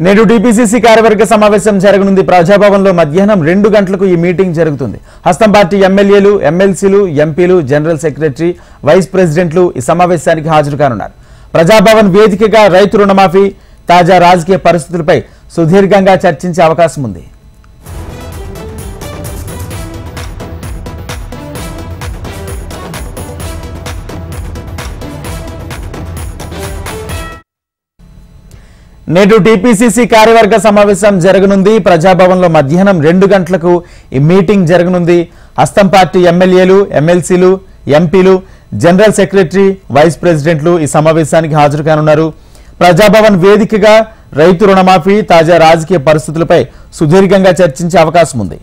నేడు టీపీసీసీ కార్యవర్గ సమావేశం జరగనుంది. ప్రజాభవన్లో మధ్యాహ్నం 2 గంటలకు ఈ మీటింగ్ జరుగుతుంది. హస్తం పార్టీ ఎమ్మెల్యేలు, ఎమ్మెల్సీలు, ఎంపీలు, జనరల్ సెక్రటరీ, వైస్ ప్రెసిడెంట్లు ఈ సమావేశానికి హాజరు కానున్నారు. ప్రజాభవన్ వేదికగా రైతు రుణమాఫీ, తాజా రాజకీయ పరిస్థితులపై సుదీర్ఘంగా చర్చించే అవకాశం ఉంది. నేడు టీపీసీసీ కార్యవర్గ సమావేశం జరగనుంది. ప్రజాభవన్లో మధ్యాహ్నం 2 గంటలకు ఈ మీటింగ్ జరగనుంది. హస్తం పార్టీ ఎమ్మెల్యేలు, ఎమ్మెల్సీలు, ఎంపీలు, జనరల్ సెక్రటరీ, వైస్ ప్రెసిడెంట్లు ఈ సమావేశానికి హాజరు కానున్నారు. ప్రజాభవన్ వేదికగా రైతు రుణమాఫీ, తాజా రాజకీయ పరిస్థితులపై సుదీర్ఘంగా చర్చించే అవకాశం ఉంది.